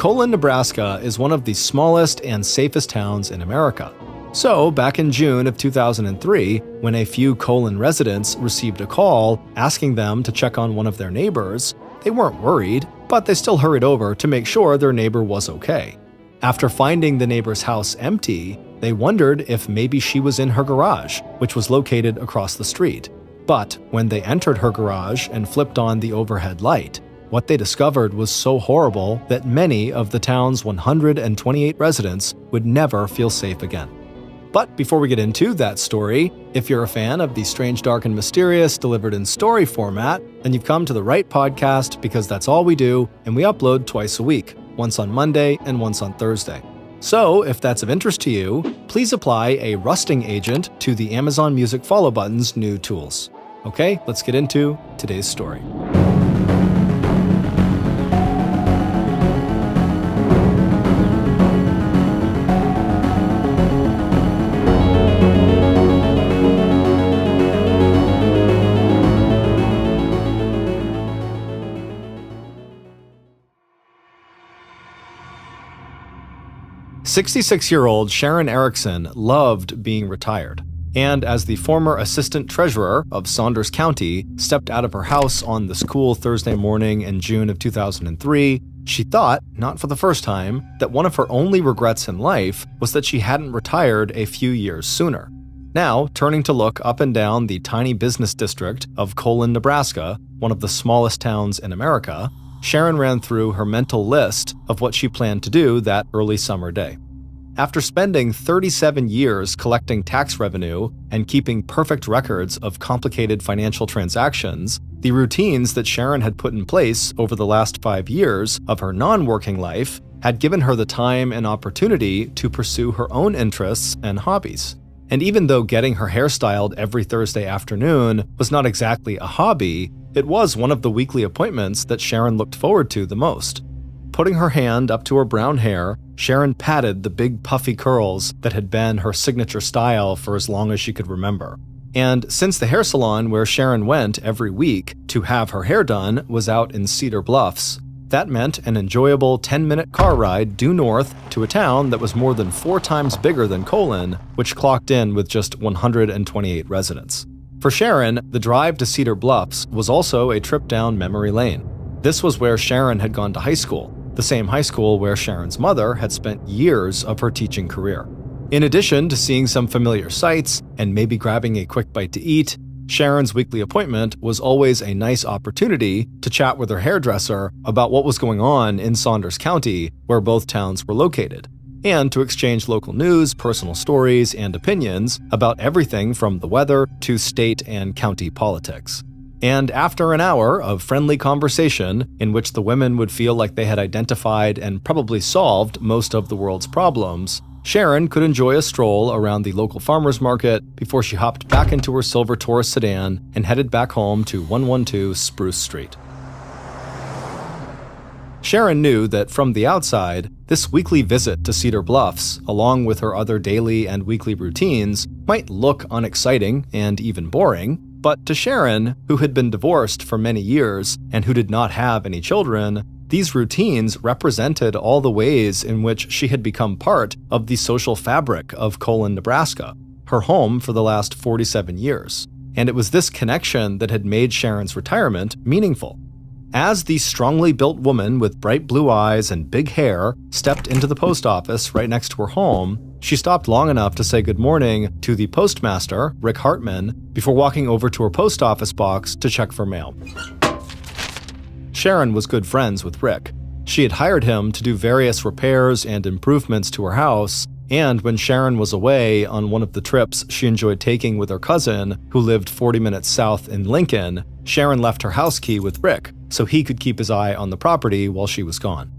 Colon, Nebraska is one of the smallest and safest towns in America. So, back in June of 2003, when a few Colon residents received a call asking them to check on one of their neighbors, they weren't worried, but they still hurried over to make sure their neighbor was okay. After finding the neighbor's house empty, they wondered if maybe she was in her garage, which was located across the street. But when they entered her garage and flipped on the overhead light, what they discovered was so horrible that many of the town's 128 residents would never feel safe again. But before we get into that story, if you're a fan of the strange, dark, and mysterious delivered in story format, then you've come to the right podcast because that's all we do, and we upload twice a week, once on Monday and once on Thursday. So, if that's of interest to you, please apply a rusting agent to the Amazon Music follow button's new tools. Okay, let's get into today's story. "66-year-old Sharon Erickson loved being retired, and as the former assistant treasurer of Saunders County stepped out of her house on this cool Thursday morning in June of 2003, she thought, not for the first time, that one of her only regrets in life was that she hadn't retired a few years sooner. Now, turning to look up and down the tiny business district of Colon, Nebraska, one of the smallest towns in America, Sharon ran through her mental list of what she planned to do that early summer day. After spending 37 years collecting tax revenue and keeping perfect records of complicated financial transactions, the routines that Sharon had put in place over the last 5 years of her non-working life had given her the time and opportunity to pursue her own interests and hobbies. And even though getting her hair styled every Thursday afternoon was not exactly a hobby, it was one of the weekly appointments that Sharon looked forward to the most. Putting her hand up to her brown hair, Sharon patted the big puffy curls that had been her signature style for as long as she could remember. And since the hair salon where Sharon went every week to have her hair done was out in Cedar Bluffs, that meant an enjoyable 10-minute car ride due north to a town that was more than 4 times bigger than Colon, which clocked in with just 128 residents. For Sharon, the drive to Cedar Bluffs was also a trip down memory lane. This was where Sharon had gone to high school, the same high school where Sharon's mother had spent years of her teaching career. In addition to seeing some familiar sights and maybe grabbing a quick bite to eat, Sharon's weekly appointment was always a nice opportunity to chat with her hairdresser about what was going on in Saunders County, where both towns were located, and to exchange local news, personal stories, and opinions about everything from the weather to state and county politics. And after an hour of friendly conversation in which the women would feel like they had identified and probably solved most of the world's problems, Sharon could enjoy a stroll around the local farmers market before she hopped back into her silver Taurus sedan and headed back home to 112 Spruce Street. Sharon knew that from the outside, this weekly visit to Cedar Bluffs, along with her other daily and weekly routines, might look unexciting and even boring. But to Sharon, who had been divorced for many years and who did not have any children, these routines represented all the ways in which she had become part of the social fabric of Colon, Nebraska, her home for the last 47 years. And it was this connection that had made Sharon's retirement meaningful. As the strongly built woman with bright blue eyes and big hair stepped into the post office right next to her home, she stopped long enough to say good morning to the postmaster, Rick Hartman, before walking over to her post office box to check for mail. Sharon was good friends with Rick. She had hired him to do various repairs and improvements to her house, and when Sharon was away on one of the trips she enjoyed taking with her cousin, who lived 40 minutes south in Lincoln, Sharon left her house key with Rick so he could keep his eye on the property while she was gone.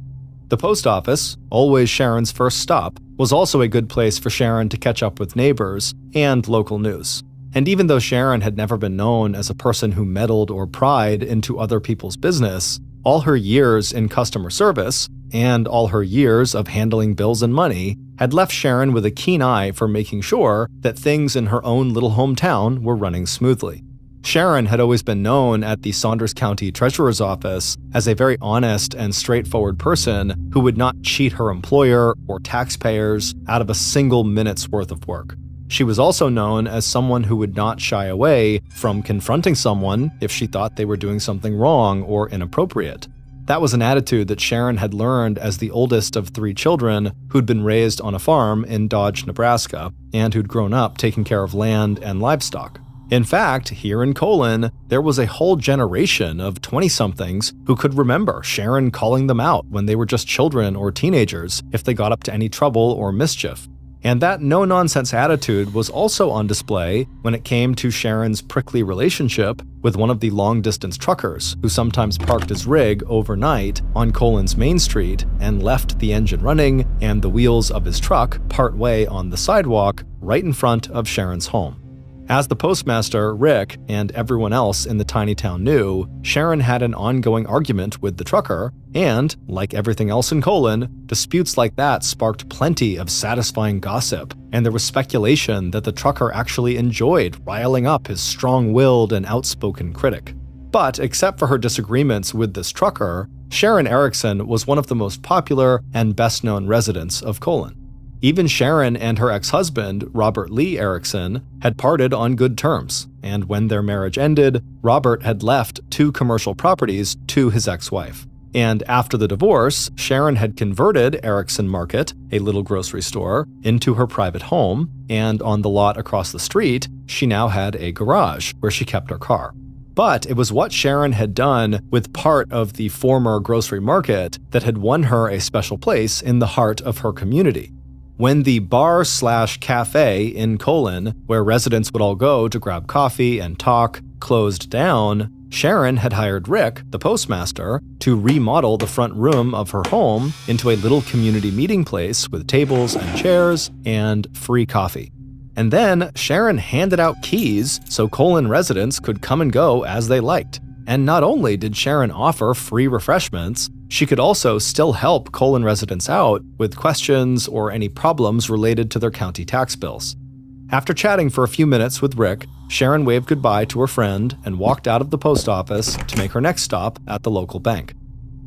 The post office, always Sharon's first stop, was also a good place for Sharon to catch up with neighbors and local news. And even though Sharon had never been known as a person who meddled or pried into other people's business, all her years in customer service and all her years of handling bills and money had left Sharon with a keen eye for making sure that things in her own little hometown were running smoothly. Sharon had always been known at the Saunders County Treasurer's Office as a very honest and straightforward person who would not cheat her employer or taxpayers out of a single minute's worth of work. She was also known as someone who would not shy away from confronting someone if she thought they were doing something wrong or inappropriate. That was an attitude that Sharon had learned as the oldest of 3 children who'd been raised on a farm in Dodge, Nebraska, and who'd grown up taking care of land and livestock. In fact, here in Colon, there was a whole generation of 20-somethings who could remember Sharon calling them out when they were just children or teenagers if they got up to any trouble or mischief. And that no-nonsense attitude was also on display when it came to Sharon's prickly relationship with one of the long-distance truckers who sometimes parked his rig overnight on Colon's Main Street and left the engine running and the wheels of his truck partway on the sidewalk right in front of Sharon's home. As the postmaster, Rick, and everyone else in the tiny town knew, Sharon had an ongoing argument with the trucker, and, like everything else in Colon, disputes like that sparked plenty of satisfying gossip, and there was speculation that the trucker actually enjoyed riling up his strong-willed and outspoken critic. But except for her disagreements with this trucker, Sharon Erickson was one of the most popular and best-known residents of Colon. Even Sharon and her ex-husband, Robert Lee Erickson, had parted on good terms, and when their marriage ended, Robert had left 2 commercial properties to his ex-wife. And after the divorce, Sharon had converted Erickson Market, a little grocery store, into her private home, and on the lot across the street, she now had a garage where she kept her car. But it was what Sharon had done with part of the former grocery market that had won her a special place in the heart of her community. When the bar/cafe in Colon, where residents would all go to grab coffee and talk, closed down, Sharon had hired Rick, the postmaster, to remodel the front room of her home into a little community meeting place with tables and chairs and free coffee. And then Sharon handed out keys so Colon residents could come and go as they liked. And not only did Sharon offer free refreshments, she could also still help Colon residents out with questions or any problems related to their county tax bills. After chatting for a few minutes with Rick, Sharon waved goodbye to her friend and walked out of the post office to make her next stop at the local bank.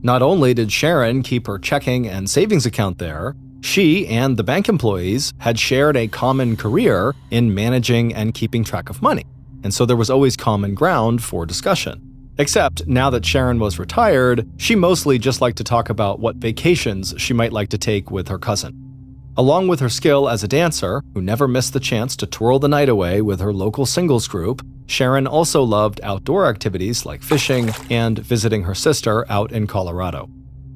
Not only did Sharon keep her checking and savings account there, she and the bank employees had shared a common career in managing and keeping track of money, and so there was always common ground for discussion. Except now that Sharon was retired, she mostly just liked to talk about what vacations she might like to take with her cousin. Along with her skill as a dancer, who never missed the chance to twirl the night away with her local singles group, Sharon also loved outdoor activities like fishing and visiting her sister out in Colorado.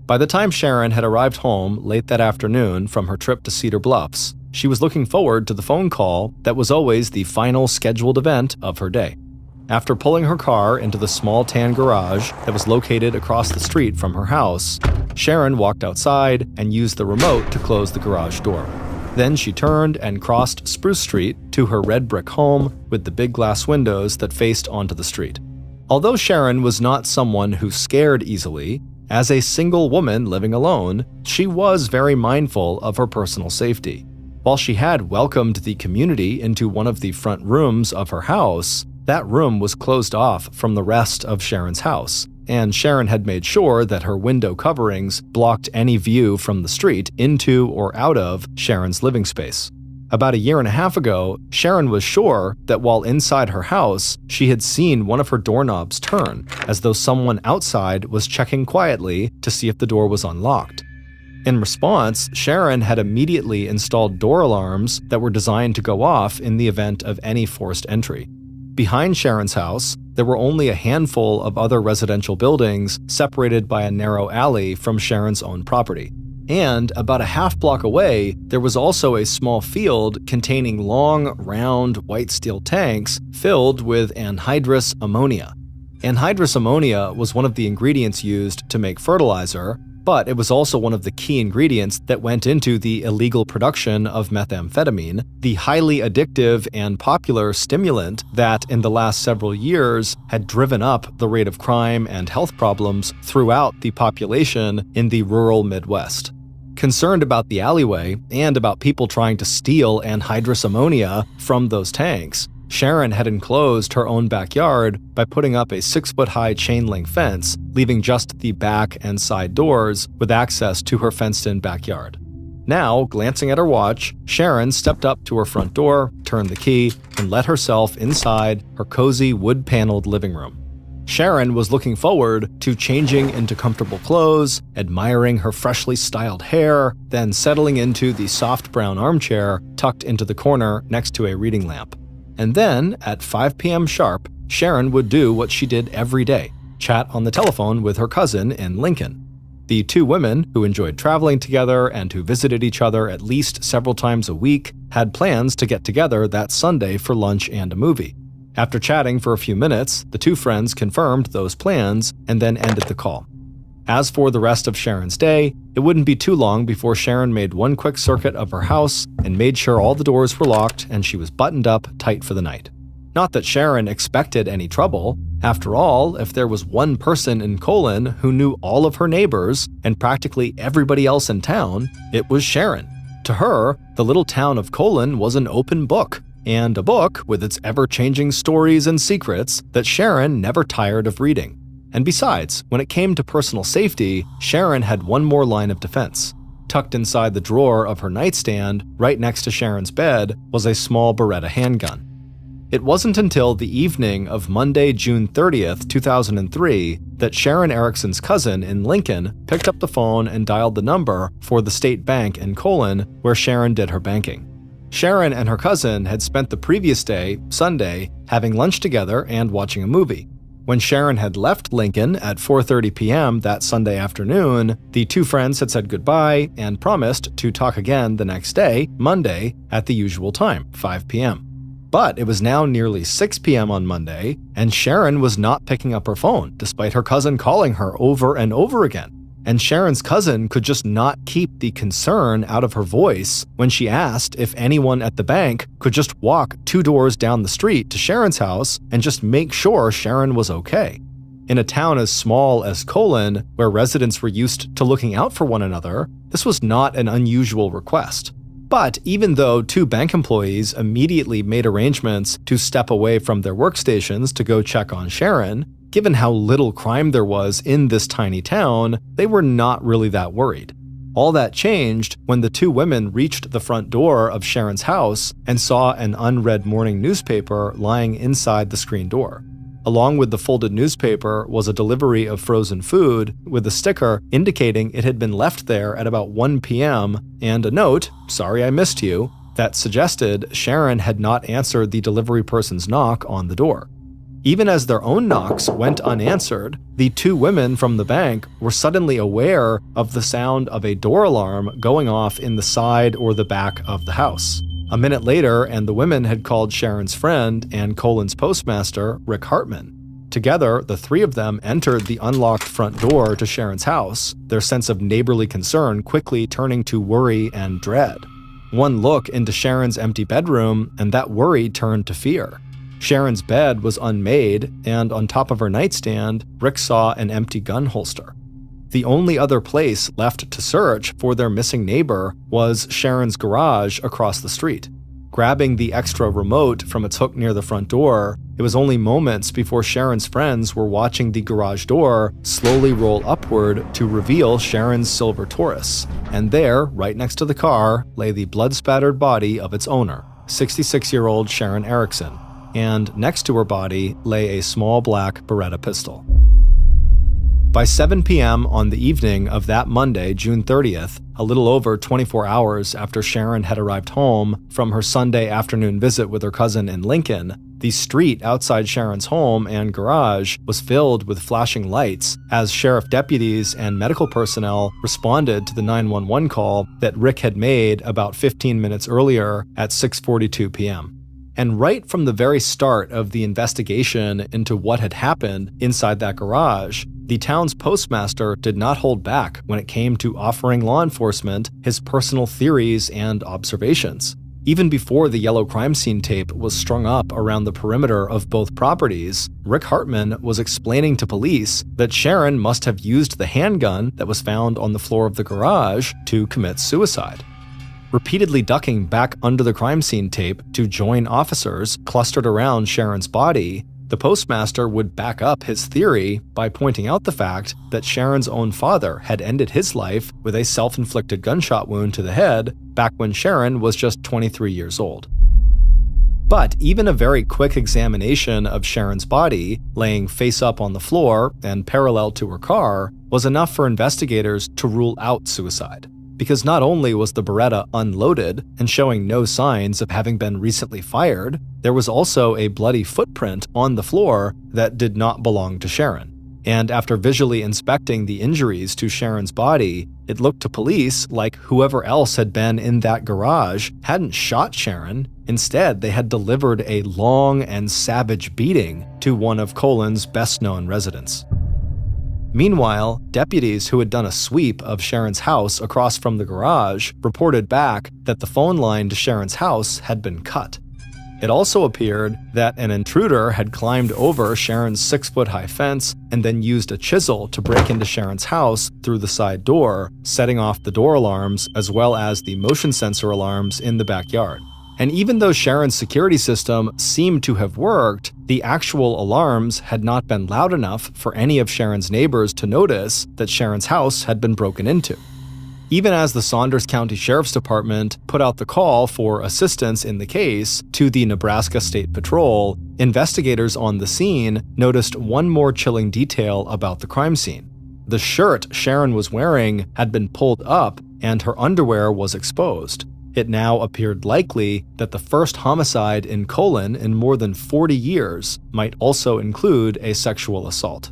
By the time Sharon had arrived home late that afternoon from her trip to Cedar Bluffs, she was looking forward to the phone call that was always the final scheduled event of her day. After pulling her car into the small tan garage that was located across the street from her house, Sharon walked outside and used the remote to close the garage door. Then she turned and crossed Spruce Street to her red brick home with the big glass windows that faced onto the street. Although Sharon was not someone who scared easily, as a single woman living alone, she was very mindful of her personal safety. While she had welcomed the community into one of the front rooms of her house, that room was closed off from the rest of Sharon's house, and Sharon had made sure that her window coverings blocked any view from the street into or out of Sharon's living space. About a year and a half ago, Sharon was sure that while inside her house, she had seen one of her doorknobs turn, as though someone outside was checking quietly to see if the door was unlocked. In response, Sharon had immediately installed door alarms that were designed to go off in the event of any forced entry. Behind Sharon's house, there were only a handful of other residential buildings separated by a narrow alley from Sharon's own property. And about a half block away, there was also a small field containing long, round, white steel tanks filled with anhydrous ammonia. Anhydrous ammonia was one of the ingredients used to make fertilizer, but it was also one of the key ingredients that went into the illegal production of methamphetamine, the highly addictive and popular stimulant that, in the last several years, had driven up the rate of crime and health problems throughout the population in the rural Midwest. Concerned about the alleyway and about people trying to steal anhydrous ammonia from those tanks, Sharon had enclosed her own backyard by putting up a 6-foot-high chain-link fence, leaving just the back and side doors with access to her fenced-in backyard. Now, glancing at her watch, Sharon stepped up to her front door, turned the key, and let herself inside her cozy wood-paneled living room. Sharon was looking forward to changing into comfortable clothes, admiring her freshly styled hair, then settling into the soft brown armchair tucked into the corner next to a reading lamp. And then, at 5 p.m. sharp, Sharon would do what she did every day, chat on the telephone with her cousin in Lincoln. The two women, who enjoyed traveling together and who visited each other at least several times a week, had plans to get together that Sunday for lunch and a movie. After chatting for a few minutes, the two friends confirmed those plans and then ended the call. As for the rest of Sharon's day, it wouldn't be too long before Sharon made one quick circuit of her house and made sure all the doors were locked and she was buttoned up tight for the night. Not that Sharon expected any trouble. After all, if there was one person in Colon who knew all of her neighbors and practically everybody else in town, it was Sharon. To her, the little town of Colon was an open book, and a book with its ever-changing stories and secrets that Sharon never tired of reading. And besides, when it came to personal safety, Sharon had one more line of defense. Tucked inside the drawer of her nightstand, right next to Sharon's bed, was a small Beretta handgun. It wasn't until the evening of Monday, June 30th, 2003, that Sharon Erickson's cousin in Lincoln picked up the phone and dialed the number for the state bank in Colon, where Sharon did her banking. Sharon and her cousin had spent the previous day, Sunday, having lunch together and watching a movie. When Sharon had left Lincoln at 4:30 p.m. that Sunday afternoon, the two friends had said goodbye and promised to talk again the next day, Monday, at the usual time, 5 p.m. But it was now nearly 6 p.m. on Monday, and Sharon was not picking up her phone, despite her cousin calling her over and over again. And Sharon's cousin could just not keep the concern out of her voice when she asked if anyone at the bank could just walk 2 doors down the street to Sharon's house and just make sure Sharon was okay. In a town as small as Colon, where residents were used to looking out for one another, this was not an unusual request. But even though 2 bank employees immediately made arrangements to step away from their workstations to go check on Sharon, given how little crime there was in this tiny town, they were not really that worried. All that changed when the 2 women reached the front door of Sharon's house and saw an unread morning newspaper lying inside the screen door. Along with the folded newspaper was a delivery of frozen food with a sticker indicating it had been left there at about 1 p.m. and a note, "Sorry I missed you," that suggested Sharon had not answered the delivery person's knock on the door. Even as their own knocks went unanswered, the 2 women from the bank were suddenly aware of the sound of a door alarm going off in the side or the back of the house. A minute later, and the women had called Sharon's friend and Colon's postmaster, Rick Hartman. Together, the 3 of them entered the unlocked front door to Sharon's house, their sense of neighborly concern quickly turning to worry and dread. One look into Sharon's empty bedroom, and that worry turned to fear. Sharon's bed was unmade, and on top of her nightstand, Rick saw an empty gun holster. The only other place left to search for their missing neighbor was Sharon's garage across the street. Grabbing the extra remote from its hook near the front door, it was only moments before Sharon's friends were watching the garage door slowly roll upward to reveal Sharon's silver Taurus. And there, right next to the car, lay the blood-spattered body of its owner, 66-year-old Sharon Erickson. And next to her body lay a small black Beretta pistol. By 7 p.m. on the evening of that Monday, June 30th, a little over 24 hours after Sharon had arrived home from her Sunday afternoon visit with her cousin in Lincoln, the street outside Sharon's home and garage was filled with flashing lights as sheriff deputies and medical personnel responded to the 911 call that Rick had made about 15 minutes earlier at 6:42 p.m. And right from the very start of the investigation into what had happened inside that garage, the town's postmaster did not hold back when it came to offering law enforcement his personal theories and observations. Even before the yellow crime scene tape was strung up around the perimeter of both properties, Rick Hartman was explaining to police that Sharon must have used the handgun that was found on the floor of the garage to commit suicide. repeatedly ducking back under the crime scene tape to join officers clustered around Sharon's body, the postmaster would back up his theory by pointing out the fact that Sharon's own father had ended his life with a self-inflicted gunshot wound to the head back when Sharon was just 23 years old. But even a very quick examination of Sharon's body, laying face up on the floor and parallel to her car, was enough for investigators to rule out suicide. Because not only was the Beretta unloaded and showing no signs of having been recently fired, there was also a bloody footprint on the floor that did not belong to Sharon. And after visually inspecting the injuries to Sharon's body, it looked to police like whoever else had been in that garage hadn't shot Sharon. Instead, they had delivered a long and savage beating to one of Colin's best-known residents. Meanwhile, deputies who had done a sweep of Sharon's house across from the garage reported back that the phone line to Sharon's house had been cut. It also appeared that an intruder had climbed over Sharon's 6-foot-high fence and then used a chisel to break into Sharon's house through the side door, setting off the door alarms as well as the motion sensor alarms in the backyard. And even though Sharon's security system seemed to have worked, the actual alarms had not been loud enough for any of Sharon's neighbors to notice that Sharon's house had been broken into. Even as the Saunders County Sheriff's Department put out the call for assistance in the case to the Nebraska State Patrol, investigators on the scene noticed one more chilling detail about the crime scene. The shirt Sharon was wearing had been pulled up and her underwear was exposed. It now appeared likely that the first homicide in Colon in more than 40 years might also include a sexual assault.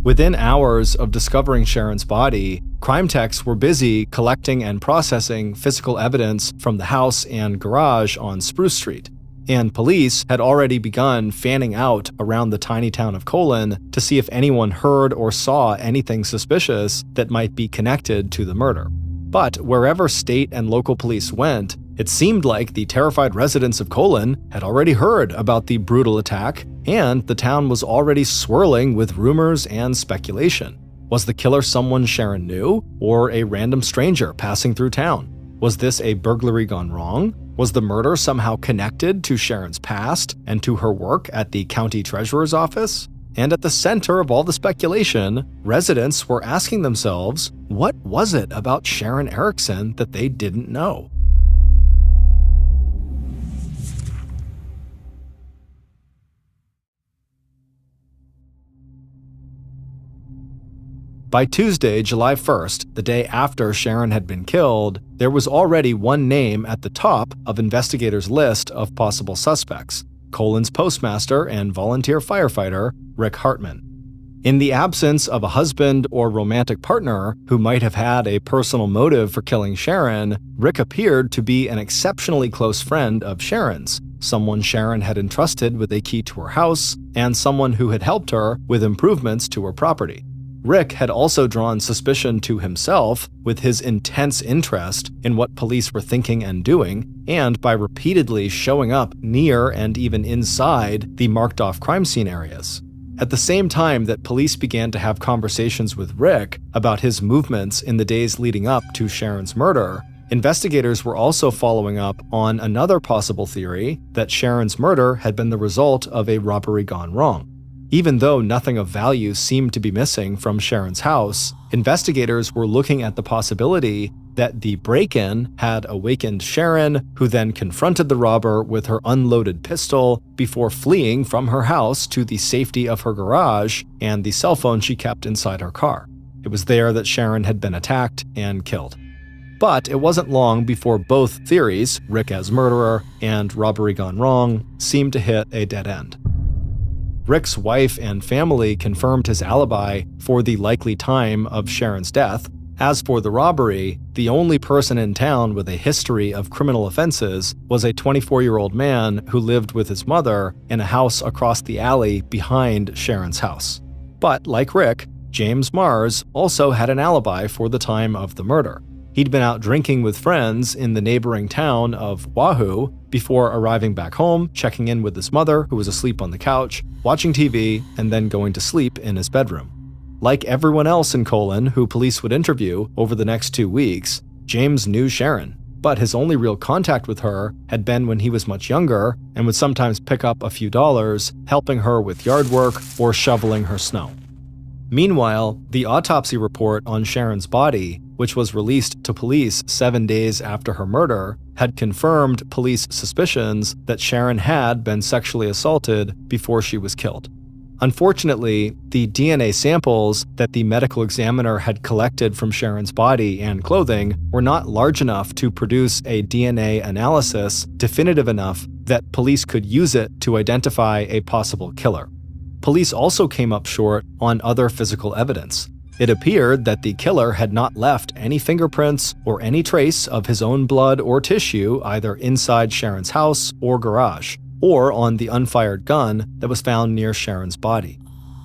Within hours of discovering Sharon's body, crime techs were busy collecting and processing physical evidence from the house and garage on Spruce Street, and police had already begun fanning out around the tiny town of Colon to see if anyone heard or saw anything suspicious that might be connected to the murder. But wherever state and local police went, it seemed like the terrified residents of Colon had already heard about the brutal attack, and the town was already swirling with rumors and speculation. Was the killer someone Sharon knew, or a random stranger passing through town? Was this a burglary gone wrong? Was the murder somehow connected to Sharon's past and to her work at the county treasurer's office? And at the center of all the speculation, residents were asking themselves, what was it about Sharon Erickson that they didn't know? By Tuesday, July 1st, the day after Sharon had been killed, there was already one name at the top of investigators' list of possible suspects: Colon's postmaster and volunteer firefighter, Rick Hartman. In the absence of a husband or romantic partner who might have had a personal motive for killing Sharon, Rick appeared to be an exceptionally close friend of Sharon's, someone Sharon had entrusted with a key to her house, and someone who had helped her with improvements to her property. Rick had also drawn suspicion to himself with his intense interest in what police were thinking and doing, and by repeatedly showing up near and even inside the marked-off crime scene areas. At the same time that police began to have conversations with Rick about his movements in the days leading up to Sharon's murder, investigators were also following up on another possible theory that Sharon's murder had been the result of a robbery gone wrong. Even though nothing of value seemed to be missing from Sharon's house, investigators were looking at the possibility that the break-in had awakened Sharon, who then confronted the robber with her unloaded pistol before fleeing from her house to the safety of her garage and the cell phone she kept inside her car. It was there that Sharon had been attacked and killed. But it wasn't long before both theories, Rick as murderer and robbery gone wrong, seemed to hit a dead end. Rick's wife and family confirmed his alibi for the likely time of Sharon's death. As for the robbery, the only person in town with a history of criminal offenses was a 24-year-old man who lived with his mother in a house across the alley behind Sharon's house. But like Rick, James Mars also had an alibi for the time of the murder. He'd been out drinking with friends in the neighboring town of Wahoo before arriving back home, checking in with his mother, who was asleep on the couch, watching TV, and then going to sleep in his bedroom. Like everyone else in Colon who police would interview over the next 2 weeks, James knew Sharon. but his only real contact with her had been when he was much younger and would sometimes pick up a few dollars, helping her with yard work or shoveling her snow. Meanwhile, the autopsy report on Sharon's body, which was released to police 7 days after her murder, had confirmed police suspicions that Sharon had been sexually assaulted before she was killed. Unfortunately, the DNA samples that the medical examiner had collected from Sharon's body and clothing were not large enough to produce a DNA analysis definitive enough that police could use it to identify a possible killer. Police also came up short on other physical evidence. It appeared that the killer had not left any fingerprints or any trace of his own blood or tissue either inside Sharon's house or garage, or on the unfired gun that was found near Sharon's body.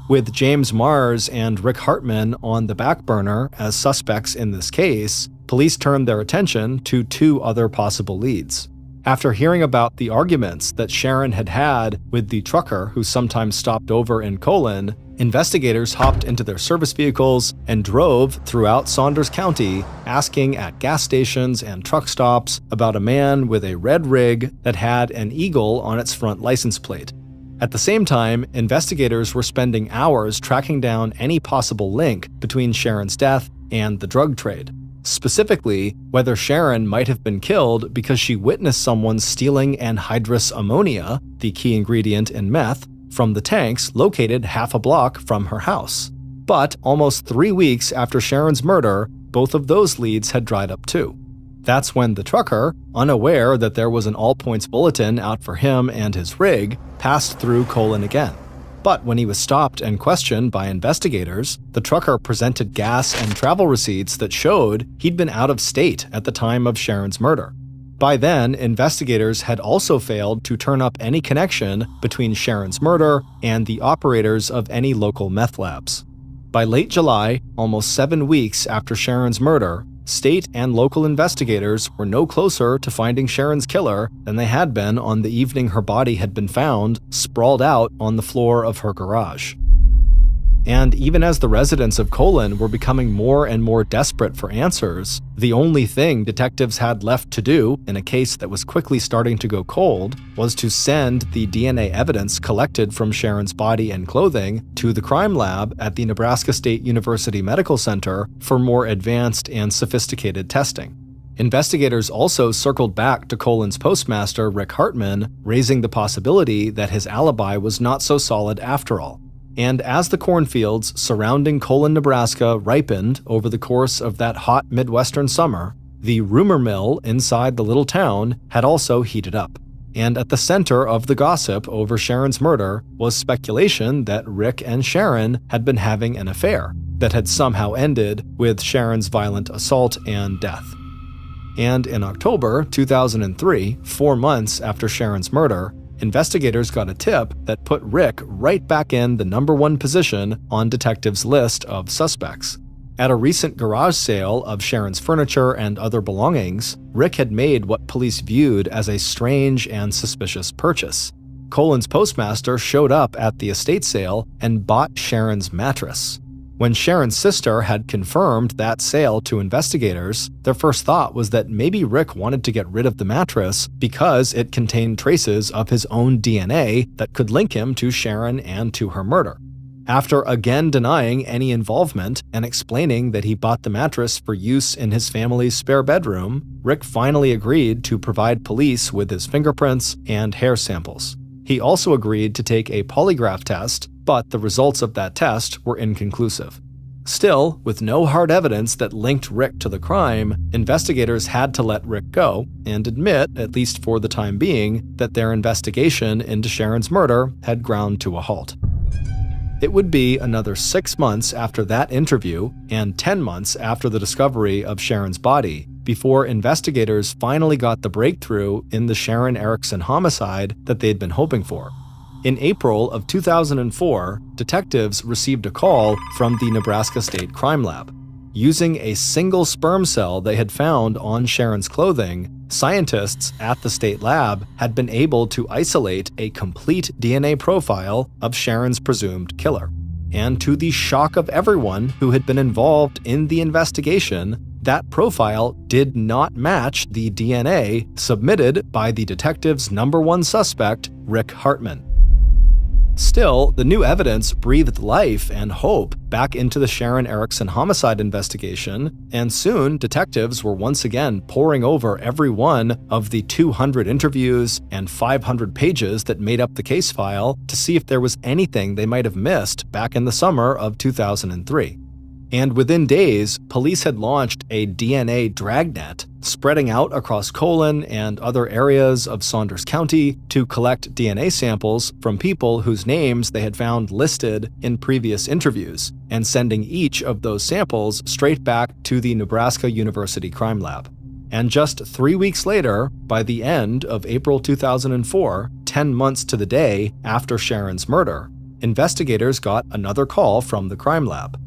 With James Mars and Rick Hartman on the back burner as suspects in this case, police turned their attention to 2 other possible leads. After hearing about the arguments that Sharon had had with the trucker who sometimes stopped over in Colon, investigators hopped into their service vehicles and drove throughout Saunders County, asking at gas stations and truck stops about a man with a red rig that had an eagle on its front license plate. At the same time, investigators were spending hours tracking down any possible link between Sharon's death and the drug trade. Specifically, whether Sharon might have been killed because she witnessed someone stealing anhydrous ammonia, the key ingredient in meth, from the tanks located half a block from her house. But almost 3 weeks after Sharon's murder, both of those leads had dried up too. That's when the trucker, unaware that there was an all-points bulletin out for him and his rig, passed through Colon again. But when he was stopped and questioned by investigators, the trucker presented gas and travel receipts that showed he'd been out of state at the time of Sharon's murder. By then, investigators had also failed to turn up any connection between Sharon's murder and the operators of any local meth labs. By late July, almost 7 weeks after Sharon's murder, state and local investigators were no closer to finding Sharon's killer than they had been on the evening her body had been found sprawled out on the floor of her garage. And even as the residents of Colon were becoming more and more desperate for answers, the only thing detectives had left to do in a case that was quickly starting to go cold was to send the DNA evidence collected from Sharon's body and clothing to the crime lab at the Nebraska State University Medical Center for more advanced and sophisticated testing. Investigators also circled back to Colon's postmaster, Rick Hartman, raising the possibility that his alibi was not so solid after all. And as the cornfields surrounding Colon, Nebraska ripened over the course of that hot Midwestern summer, the rumor mill inside the little town had also heated up. And at the center of the gossip over Sharon's murder was speculation that Rick and Sharon had been having an affair that had somehow ended with Sharon's violent assault and death. And in October 2003, 4 months after Sharon's murder, investigators got a tip that put Rick right back in the #1 position on detectives' list of suspects. At a recent garage sale of Sharon's furniture and other belongings, Rick had made what police viewed as a strange and suspicious purchase. Colon's postmaster showed up at the estate sale and bought Sharon's mattress. When Sharon's sister had confirmed that sale to investigators, their first thought was that maybe Rick wanted to get rid of the mattress because it contained traces of his own DNA that could link him to Sharon and to her murder. After again denying any involvement and explaining that he bought the mattress for use in his family's spare bedroom, Rick finally agreed to provide police with his fingerprints and hair samples. He also agreed to take a polygraph test, but the results of that test were inconclusive. Still, with no hard evidence that linked Rick to the crime, investigators had to let Rick go and admit, at least for the time being, that their investigation into Sharon's murder had ground to a halt. It would be another 6 months after that interview and 10 months after the discovery of Sharon's body before investigators finally got the breakthrough in the Sharon Erickson homicide that they'd been hoping for. In April of 2004, detectives received a call from the Nebraska State Crime Lab. Using a single sperm cell they had found on Sharon's clothing, scientists at the state lab had been able to isolate a complete DNA profile of Sharon's presumed killer. And to the shock of everyone who had been involved in the investigation, that profile did not match the DNA submitted by the detective's number one suspect, Rick Hartman. Still, the new evidence breathed life and hope back into the Sharon Erickson homicide investigation, and soon detectives were once again poring over every one of the 200 interviews and 500 pages that made up the case file to see if there was anything they might have missed back in the summer of 2003. And within days, police had launched a DNA dragnet, spreading out across Colon and other areas of Saunders County to collect DNA samples from people whose names they had found listed in previous interviews, and sending each of those samples straight back to the Nebraska University Crime Lab. And just 3 weeks later, by the end of April 2004, 10 months to the day after Sharon's murder, investigators got another call from the crime lab.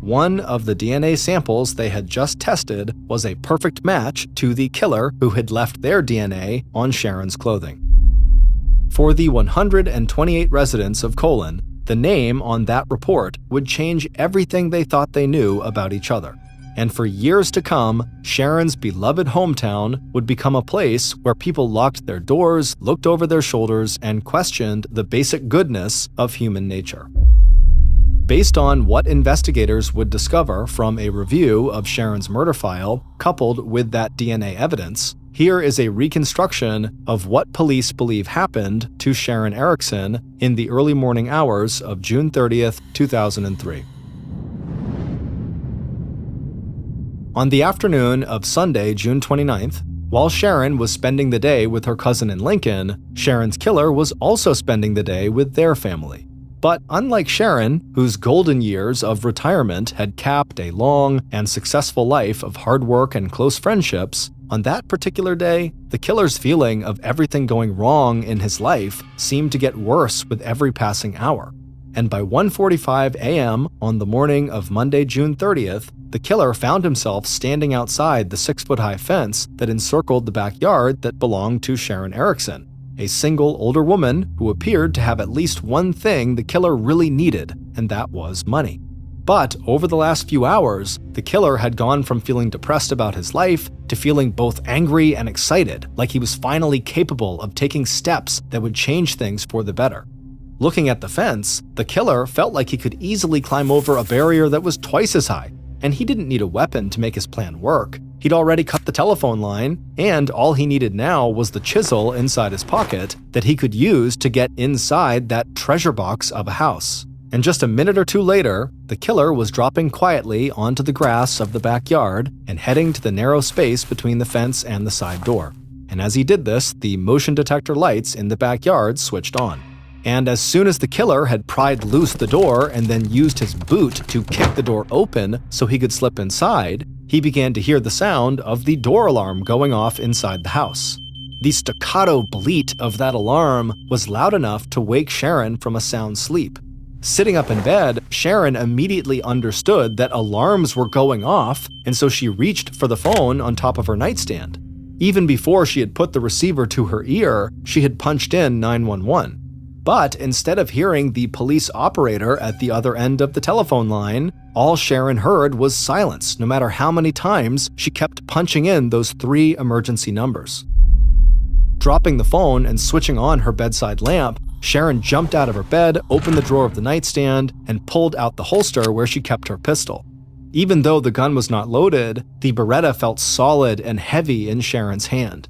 One of the DNA samples they had just tested was a perfect match to the killer who had left their DNA on Sharon's clothing. For the 128 residents of Colon, the name on that report would change everything they thought they knew about each other. And for years to come, Sharon's beloved hometown would become a place where people locked their doors, looked over their shoulders, and questioned the basic goodness of human nature. Based on what investigators would discover from a review of Sharon's murder file, coupled with that DNA evidence, here is a reconstruction of what police believe happened to Sharon Erickson in the early morning hours of June 30th, 2003. On the afternoon of Sunday, June 29th, while Sharon was spending the day with her cousin in Lincoln, Sharon's killer was also spending the day with their family. But unlike Sharon, whose golden years of retirement had capped a long and successful life of hard work and close friendships, on that particular day, the killer's feeling of everything going wrong in his life seemed to get worse with every passing hour. And by 1:45 a.m. on the morning of Monday, June 30th, the killer found himself standing outside the 6-foot-high fence that encircled the backyard that belonged to Sharon Erickson, a single older woman who appeared to have at least one thing the killer really needed, and that was money. But over the last few hours, the killer had gone from feeling depressed about his life to feeling both angry and excited, like he was finally capable of taking steps that would change things for the better. Looking at the fence, the killer felt like he could easily climb over a barrier that was twice as high, and he didn't need a weapon to make his plan work. He'd already cut the telephone line, and all he needed now was the chisel inside his pocket that he could use to get inside that treasure box of a house. And just a minute or two later, the killer was dropping quietly onto the grass of the backyard and heading to the narrow space between the fence and the side door. And as he did this, the motion detector lights in the backyard switched on. And as soon as the killer had pried loose the door and then used his boot to kick the door open so he could slip inside, he began to hear the sound of the door alarm going off inside the house. The staccato bleat of that alarm was loud enough to wake Sharon from a sound sleep. Sitting up in bed, Sharon immediately understood that alarms were going off, and so she reached for the phone on top of her nightstand. Even before she had put the receiver to her ear, she had punched in 911. But instead of hearing the police operator at the other end of the telephone line, all Sharon heard was silence, no matter how many times she kept punching in those 3 emergency numbers. Dropping the phone and switching on her bedside lamp, Sharon jumped out of her bed, opened the drawer of the nightstand, and pulled out the holster where she kept her pistol. Even though the gun was not loaded, the Beretta felt solid and heavy in Sharon's hand.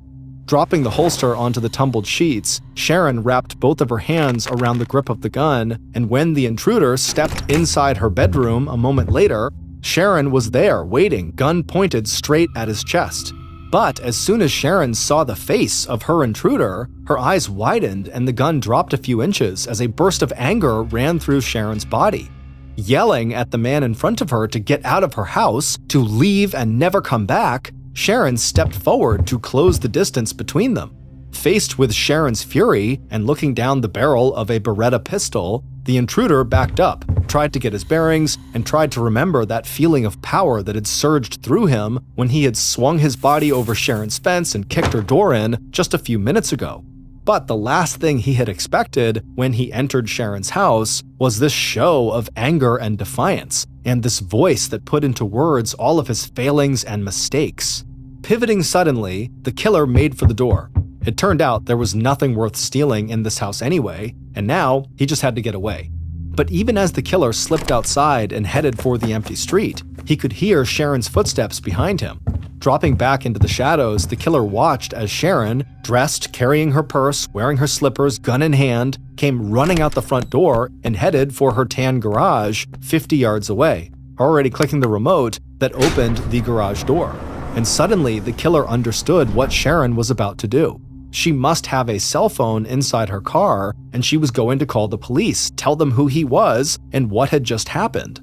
Dropping the holster onto the tumbled sheets, Sharon wrapped both of her hands around the grip of the gun, and when the intruder stepped inside her bedroom a moment later, Sharon was there, waiting, gun pointed straight at his chest. But as soon as Sharon saw the face of her intruder, her eyes widened and the gun dropped a few inches as a burst of anger ran through Sharon's body. Yelling at the man in front of her to get out of her house, to leave and never come back, Sharon stepped forward to close the distance between them. Faced with Sharon's fury and looking down the barrel of a Beretta pistol, the intruder backed up, tried to get his bearings, and tried to remember that feeling of power that had surged through him when he had swung his body over Sharon's fence and kicked her door in just a few minutes ago. But the last thing he had expected when he entered Sharon's house was this show of anger and defiance, and this voice that put into words all of his failings and mistakes. Pivoting suddenly, the killer made for the door. It turned out there was nothing worth stealing in this house anyway, and now he just had to get away. But even as the killer slipped outside and headed for the empty street, he could hear Sharon's footsteps behind him. Dropping back into the shadows, the killer watched as Sharon, dressed, carrying her purse, wearing her slippers, gun in hand, came running out the front door and headed for her tan garage 50 yards away, already clicking the remote that opened the garage door. And suddenly, the killer understood what Sharon was about to do. She must have a cell phone inside her car, and she was going to call the police, tell them who he was and what had just happened.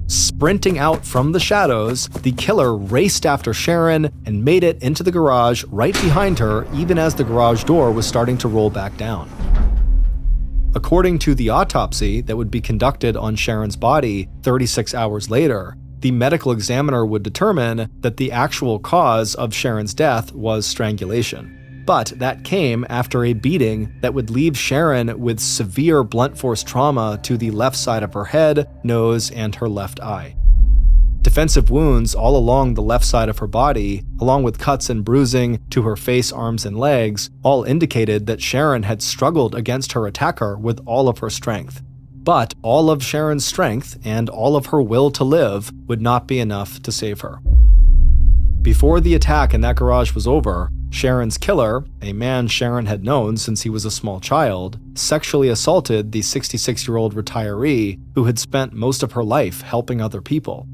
Sprinting out from the shadows, the killer raced after Sharon and made it into the garage right behind her, even as the garage door was starting to roll back down. According to the autopsy that would be conducted on Sharon's body 36 hours later, the medical examiner would determine that the actual cause of Sharon's death was strangulation. But that came after a beating that would leave Sharon with severe blunt force trauma to the left side of her head, nose, and her left eye. Defensive wounds all along the left side of her body, along with cuts and bruising to her face, arms, and legs, all indicated that Sharon had struggled against her attacker with all of her strength. But all of Sharon's strength and all of her will to live would not be enough to save her. Before the attack in that garage was over, Sharon's killer, a man Sharon had known since he was a small child, sexually assaulted the 66-year-old retiree who had spent most of her life helping other people.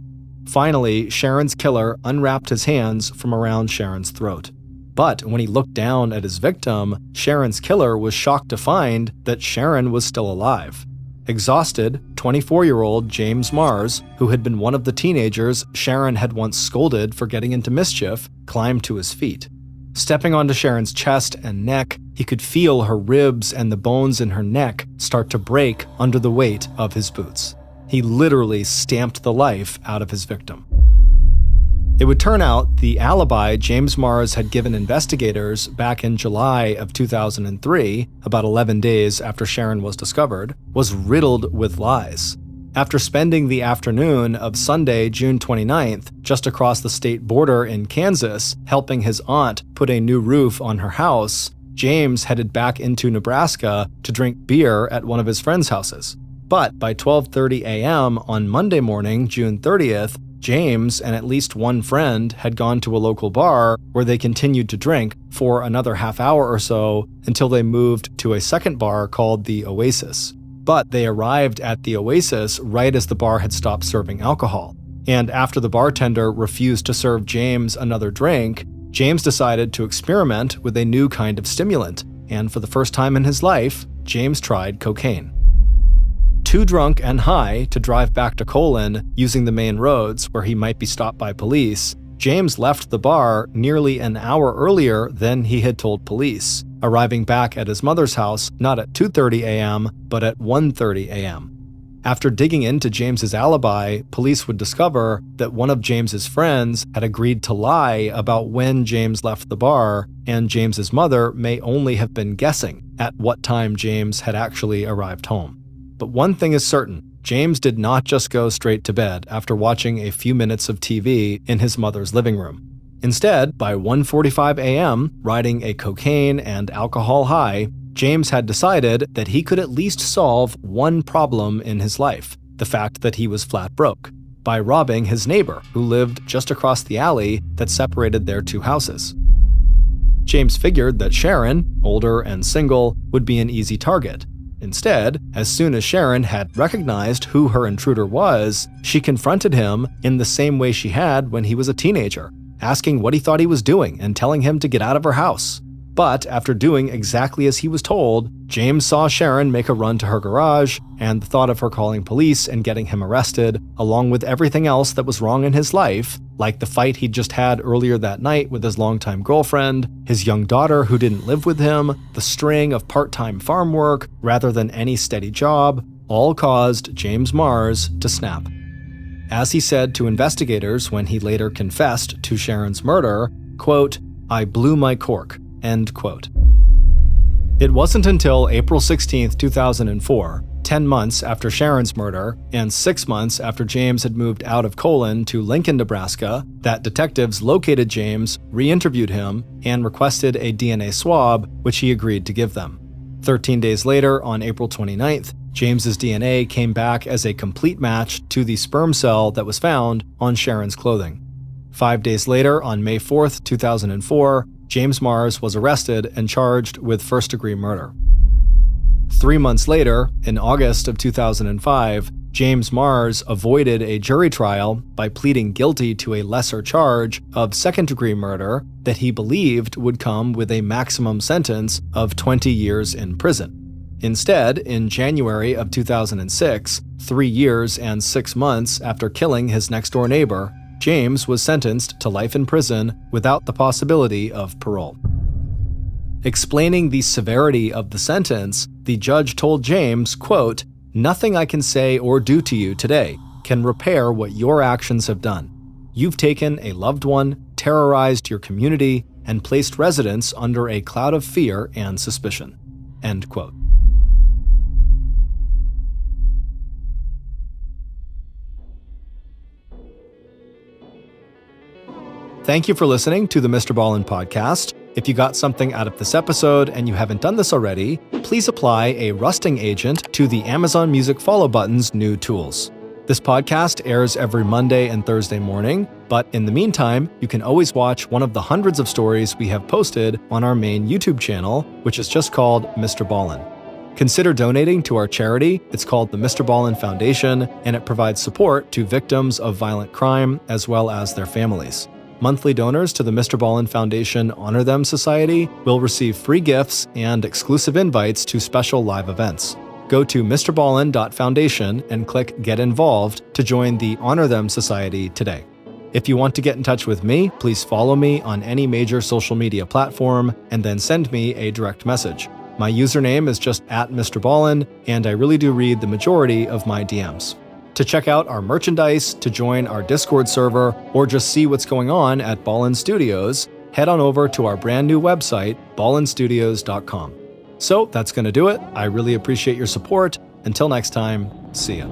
Finally, Sharon's killer unwrapped his hands from around Sharon's throat. But when he looked down at his victim, Sharon's killer was shocked to find that Sharon was still alive. Exhausted, 24-year-old James Mars, who had been one of the teenagers Sharon had once scolded for getting into mischief, climbed to his feet. Stepping onto Sharon's chest and neck, he could feel her ribs and the bones in her neck start to break under the weight of his boots. He literally stamped the life out of his victim. It would turn out the alibi James Mars had given investigators back in July of 2003, about 11 days after Sharon was discovered, was riddled with lies. After spending the afternoon of Sunday, June 29th, just across the state border in Kansas, helping his aunt put a new roof on her house, James headed back into Nebraska to drink beer at one of his friends' houses. But by 12:30 a.m. on Monday morning, June 30th, James and at least one friend had gone to a local bar where they continued to drink for another half hour or so until they moved to a second bar called the Oasis. But they arrived at the Oasis right as the bar had stopped serving alcohol. And after the bartender refused to serve James another drink, James decided to experiment with a new kind of stimulant. And for the first time in his life, James tried cocaine. Too drunk and high to drive back to Colon using the main roads where he might be stopped by police, James left the bar nearly an hour earlier than he had told police, arriving back at his mother's house not at 2:30 a.m., but at 1:30 a.m. After digging into James's alibi, police would discover that one of James's friends had agreed to lie about when James left the bar, and James's mother may only have been guessing at what time James had actually arrived home. But one thing is certain, James did not just go straight to bed after watching a few minutes of TV in his mother's living room. Instead, by 1:45 a.m., riding a cocaine and alcohol high, James had decided that he could at least solve one problem in his life, the fact that he was flat broke, by robbing his neighbor who lived just across the alley that separated their two houses. James figured that Sharon, older and single, would be an easy target. Instead, as soon as Sharon had recognized who her intruder was, she confronted him in the same way she had when he was a teenager, asking what he thought he was doing and telling him to get out of her house. But after doing exactly as he was told, James saw Sharon make a run to her garage, and the thought of her calling police and getting him arrested, along with everything else that was wrong in his life, like the fight he'd just had earlier that night with his longtime girlfriend, his young daughter who didn't live with him, the string of part-time farm work rather than any steady job, all caused James Mars to snap. As he said to investigators when he later confessed to Sharon's murder, quote, "I blew my cork," end quote. It wasn't until April 16, 2004, 10 months after Sharon's murder and 6 months after James had moved out of Colon to Lincoln, Nebraska, that detectives located James, re-interviewed him, and requested a DNA swab, which he agreed to give them. 13 days later, on April 29th, James's DNA came back as a complete match to the sperm cell that was found on Sharon's clothing. 5 days later, on May 4th, 2004, James Mars was arrested and charged with first-degree murder. 3 months later, in August of 2005, James Mars avoided a jury trial by pleading guilty to a lesser charge of second-degree murder that he believed would come with a maximum sentence of 20 years in prison. Instead, in January of 2006, 3 years and 6 months after killing his next-door neighbor, James was sentenced to life in prison without the possibility of parole. Explaining the severity of the sentence, the judge told James, quote, "Nothing I can say or do to you today can repair what your actions have done. You've taken a loved one, terrorized your community, and placed residents under a cloud of fear and suspicion." End quote. Thank you for listening to the MrBallen Podcast. If you got something out of this episode and you haven't done this already, please apply a rusting agent to the Amazon Music follow button's new tools. This podcast airs every Monday and Thursday morning, but in the meantime, you can always watch one of the hundreds of stories we have posted on our main YouTube channel, which is just called MrBallen. Consider donating to our charity. It's called the MrBallen Foundation, and it provides support to victims of violent crime as well as their families. Monthly donors to the MrBallen Foundation Honor Them Society will receive free gifts and exclusive invites to special live events. Go to MrBallen.Foundation and click Get Involved to join the Honor Them Society today. If you want to get in touch with me, please follow me on any major social media platform and then send me a direct message. My username is just @MrBallen, and I really do read the majority of my DMs. To check out our merchandise, to join our Discord server, or just see what's going on at Ballen Studios, head on over to our brand new website, ballenstudios.com. So that's going to do it. I really appreciate your support. Until next time, see ya.